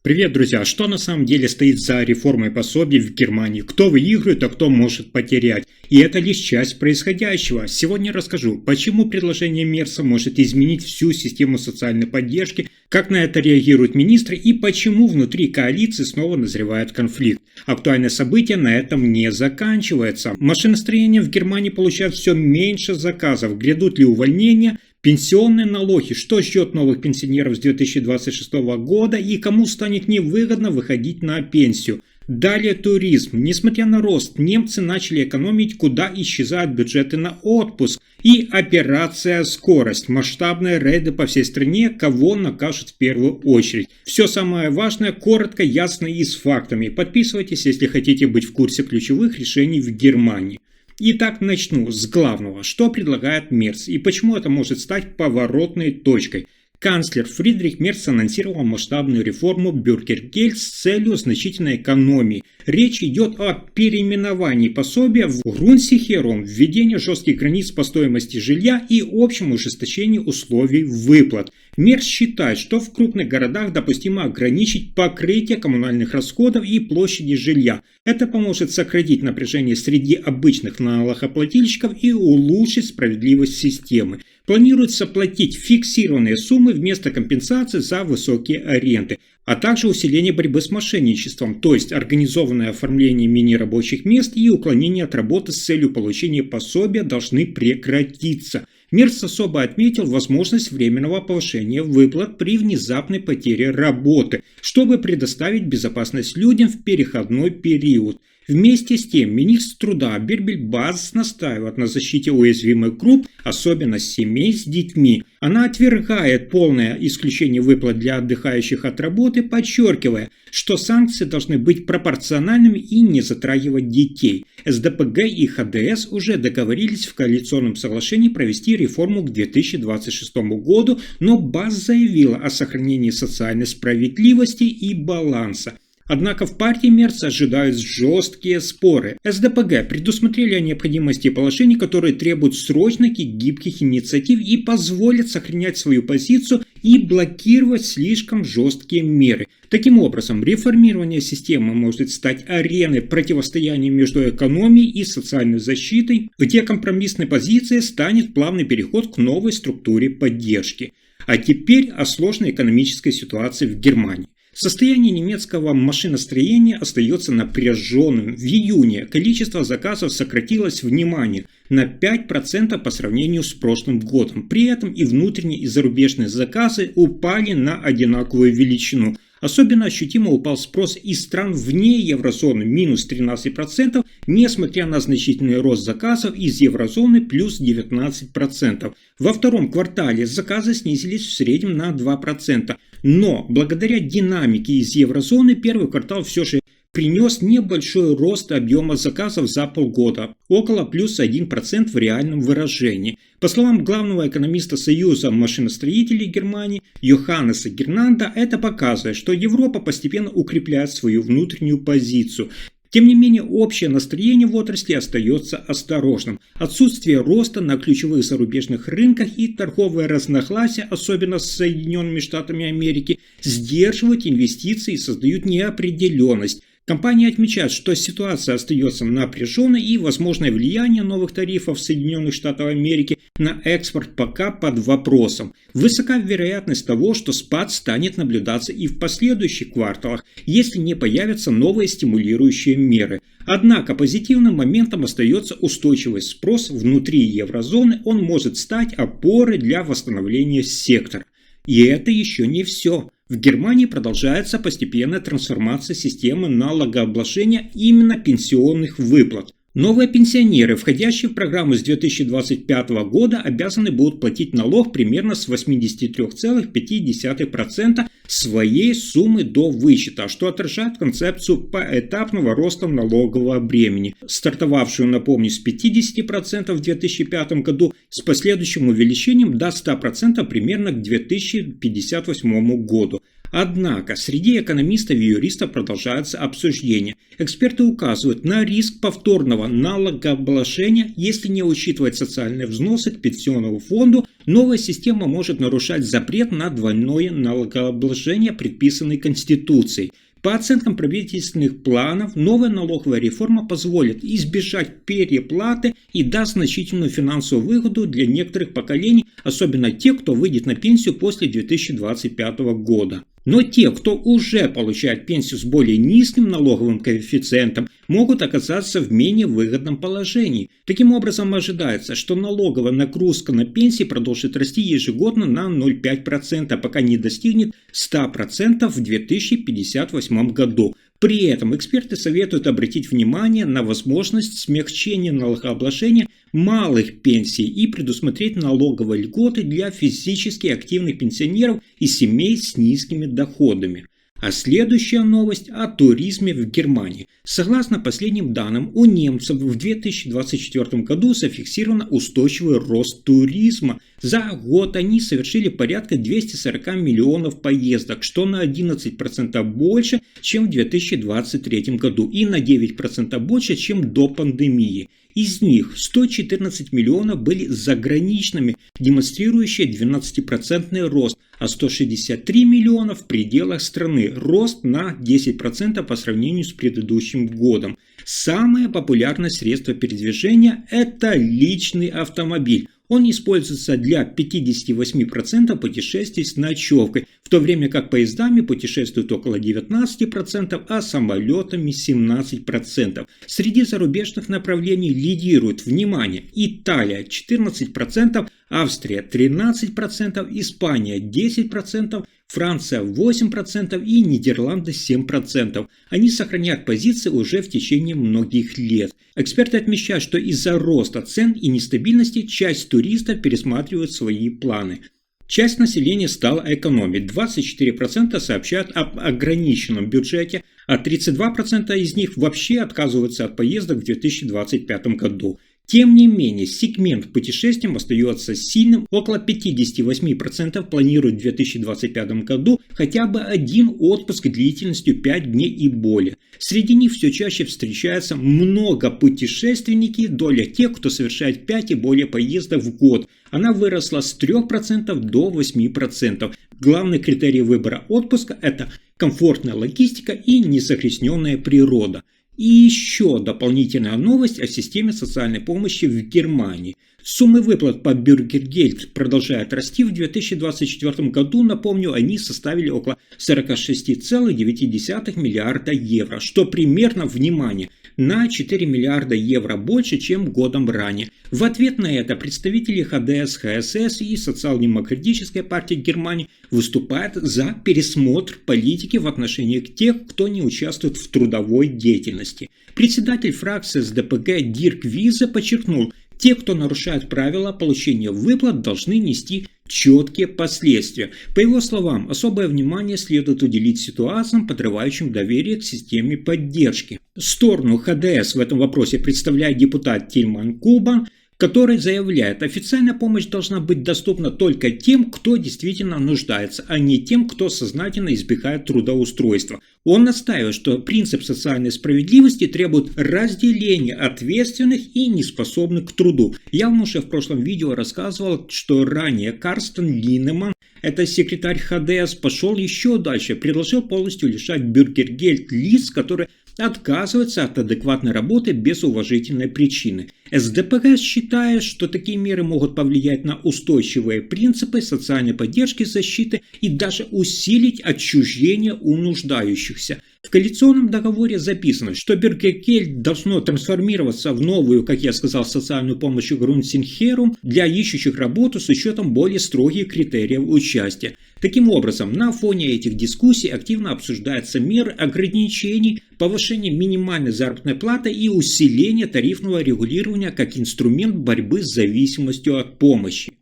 Привет, друзья! Что на самом деле стоит за реформой пособий в Германии? Кто выигрывает, а кто может потерять? И это лишь часть происходящего. Сегодня расскажу, почему предложение Мерса может изменить всю систему социальной поддержки, как на это реагируют министры и почему внутри коалиции снова назревает конфликт. Актуальное событие на этом не заканчивается. Машиностроение в Германии получает все меньше заказов. Грядут ли увольнения? Пенсионные налоги. Что ждет новых пенсионеров с 2026 года и кому станет невыгодно выходить на пенсию? Далее туризм. Несмотря на рост, немцы начали экономить, куда исчезают бюджеты на отпуск. И операция «Скорость». Масштабные рейды по всей стране, кого накажут в первую очередь. Все самое важное, коротко, ясно и с фактами. Подписывайтесь, если хотите быть в курсе ключевых решений в Германии. Итак, начну с главного. Что предлагает Мерц и почему это может стать поворотной точкой? Канцлер Фридрих Мерц анонсировал масштабную реформу Бюргергельд с целью значительной экономии. Речь идет о переименовании пособия в Grundsicherung, введении жестких границ по стоимости жилья и общем ужесточении условий выплат. Мерц считает, что в крупных городах допустимо ограничить покрытие коммунальных расходов и площади жилья. Это поможет сократить напряжение среди обычных налогоплательщиков и улучшить справедливость системы. Планируется платить фиксированные суммы вместо компенсации за высокие аренды, а также усиление борьбы с мошенничеством, то есть организованное оформление мини-рабочих мест и уклонение от работы с целью получения пособия должны прекратиться. Мерц особо отметил возможность временного повышения выплат при внезапной потере работы, чтобы предоставить безопасность людям в переходной период. Вместе с тем, министр труда Бербель Баз настаивает на защите уязвимых групп, особенно семей с детьми. Она отвергает полное исключение выплат для отдыхающих от работы, подчеркивая, что санкции должны быть пропорциональными и не затрагивать детей. СДПГ и ХДС уже договорились в коалиционном соглашении провести реформу к 2026 году, но Баз заявила о сохранении социальной справедливости и баланса. Однако в партии Мерца ожидают жесткие споры. СДПГ предусмотрели о необходимости положений, которые требуют срочных и гибких инициатив и позволят сохранять свою позицию и блокировать слишком жесткие меры. Таким образом, реформирование системы может стать ареной противостояния между экономией и социальной защитой, где компромиссной позицией станет плавный переход к новой структуре поддержки. А теперь о сложной экономической ситуации в Германии. Состояние немецкого машиностроения остается напряженным. В июне количество заказов сократилось, внимание, на 5% по сравнению с прошлым годом. При этом и внутренние, и зарубежные заказы упали на одинаковую величину. Особенно ощутимо упал спрос из стран вне еврозоны – минус 13%, несмотря на значительный рост заказов из еврозоны – плюс 19%. Во втором квартале заказы снизились в среднем на 2%. Но благодаря динамике из еврозоны первый квартал все же принес небольшой рост объема заказов за полгода, около плюс 1% в реальном выражении. По словам главного экономиста Союза машиностроителей Германии Йоханнеса Гернанда, это показывает, что Европа постепенно укрепляет свою внутреннюю позицию. Тем не менее, общее настроение в отрасли остается осторожным. Отсутствие роста на ключевых зарубежных рынках и торговое разногласие, особенно с Соединенными Штатами Америки, сдерживают инвестиции и создают неопределенность. Компания отмечает, что ситуация остается напряженной и возможное влияние новых тарифов Соединенных Штатов Америки на экспорт пока под вопросом. Высока вероятность того, что спад станет наблюдаться и в последующих кварталах, если не появятся новые стимулирующие меры. Однако позитивным моментом остается устойчивый спрос внутри еврозоны, он может стать опорой для восстановления сектора. И это еще не все. В Германии продолжается постепенная трансформация системы налогообложения именно пенсионных выплат. Новые пенсионеры, входящие в программу с 2025 года, обязаны будут платить налог примерно с 83,5% своей суммы до вычета, что отражает концепцию поэтапного роста налогового бремени, стартовавшую, напомню, с 50% в 2005 году, с последующим увеличением до 100% примерно к 2058 году. Однако среди экономистов и юристов продолжаются обсуждения. Эксперты указывают на риск повторного налогообложения, если не учитывать социальные взносы к пенсионному фонду. Новая система может нарушать запрет на двойное налогообложение, предписанный Конституцией. По оценкам правительственных планов, новая налоговая реформа позволит избежать переплаты и даст значительную финансовую выгоду для некоторых поколений, особенно тех, кто выйдет на пенсию после 2025 года. Но те, кто уже получает пенсию с более низким налоговым коэффициентом, могут оказаться в менее выгодном положении. Таким образом, ожидается, что налоговая нагрузка на пенсии продолжит расти ежегодно на 0,5%, пока не достигнет 100% в 2058 году. При этом эксперты советуют обратить внимание на возможность смягчения налогообложения малых пенсий и предусмотреть налоговые льготы для физически активных пенсионеров и семей с низкими доходами. А следующая новость о туризме в Германии. Согласно последним данным, у немцев в 2024 году зафиксирован устойчивый рост туризма. За год они совершили порядка 240 миллионов поездок, что на 11% больше, чем в 2023 году, и на 9% больше, чем до пандемии. Из них 114 миллионов были заграничными, демонстрирующие 12% рост, а 163 миллиона в пределах страны, рост на 10% по сравнению с предыдущим годом. Самое популярное средство передвижения – это личный автомобиль. Он используется для 58% путешествий с ночевкой, в то время как поездами путешествуют около 19%, а самолетами 17%. Среди зарубежных направлений лидируют, внимание, Италия 14%, Австрия 13%, Испания 10%, Франция 8% и Нидерланды 7%. Они сохраняют позиции уже в течение многих лет. Эксперты отмечают, что из-за роста цен и нестабильности часть туристов пересматривают свои планы. Часть населения стала экономить. 24% сообщают об ограниченном бюджете, а 32% из них вообще отказываются от поездок в 2025 году. Тем не менее, сегмент путешествиям остается сильным, около 58% планируют в 2025 году хотя бы один отпуск длительностью 5 дней и более. Среди них все чаще встречаются многопутешественники, доля тех, кто совершает 5 и более поездок в год. Она выросла с 3% до 8%. Главный критерий выбора отпуска – это комфортная логистика и незагрязненная природа. И еще дополнительная новость о системе социальной помощи в Германии. Суммы выплат по Бюргергельд продолжают расти. В 2024 году, напомню, они составили около 46,9 миллиарда евро, что примерно, внимание, на 4 миллиарда евро больше, чем годом ранее. В ответ на это представители ХДС, ХСС и Социал-демократической партии Германии выступают за пересмотр политики в отношении тех, кто не участвует в трудовой деятельности. Председатель фракции СДПГ Дирк Визе подчеркнул, те, кто нарушает правила получения выплат, должны нести четкие последствия. По его словам, особое внимание следует уделить ситуациям, подрывающим доверие к системе поддержки. Сторону ХДС в этом вопросе представляет депутат Тильман Кубан, который заявляет, официальная помощь должна быть доступна только тем, кто действительно нуждается, а не тем, кто сознательно избегает трудоустройства. Он настаивает, что принцип социальной справедливости требует разделения ответственных и неспособных к труду. Я вам уже в прошлом видео рассказывал, что ранее Карстен Линнеман, это секретарь ХДС, пошел еще дальше, предложил полностью лишать Бюргергельд лиц, которые отказываются от адекватной работы без уважительной причины. СДПГ считает, что такие меры могут повлиять на устойчивые принципы социальной поддержки, защиты и даже усилить отчуждение у нуждающихся. В коалиционном договоре записано, что Бюргергельд должно трансформироваться в новую, как я сказал, социальную помощь Грунсинхерум для ищущих работу с учетом более строгих критериев участия. Таким образом, на фоне этих дискуссий активно обсуждаются меры ограничений, повышение минимальной заработной платы и усиление тарифного регулирования как инструмент борьбы с зависимостью от помощи.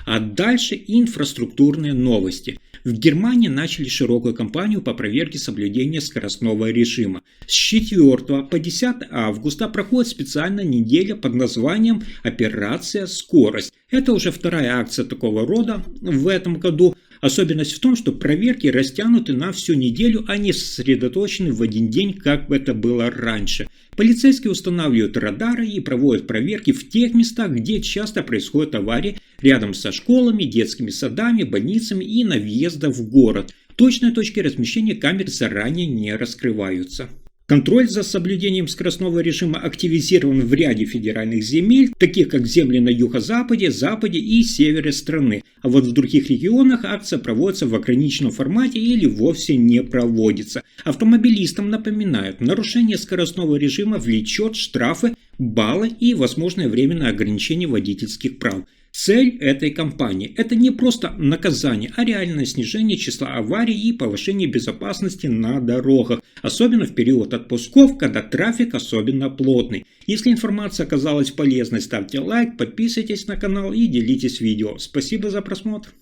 А дальше инфраструктурные новости. В Германии начали широкую кампанию по проверке соблюдения скоростного режима. С 4 по 10 августа проходит специальная неделя под названием «Операция Скорость». Это уже вторая акция такого рода в этом году. Особенность в том, что проверки растянуты на всю неделю, а не сосредоточены в один день, как это было раньше. Полицейские устанавливают радары и проводят проверки в тех местах, где часто происходят аварии, рядом со школами, детскими садами, больницами и на въездах в город. Точные точки размещения камер заранее не раскрываются. Контроль за соблюдением скоростного режима активизирован в ряде федеральных земель, таких как земли на юго-западе, западе и севере страны. А вот в других регионах акция проводится в ограниченном формате или вовсе не проводится. Автомобилистам напоминают, нарушение скоростного режима влечет штрафы, баллы и возможное временное ограничение водительских прав. Цель этой кампании – это не просто наказание, а реальное снижение числа аварий и повышение безопасности на дорогах, особенно в период отпусков, когда трафик особенно плотный. Если информация оказалась полезной, ставьте лайк, подписывайтесь на канал и делитесь видео. Спасибо за просмотр.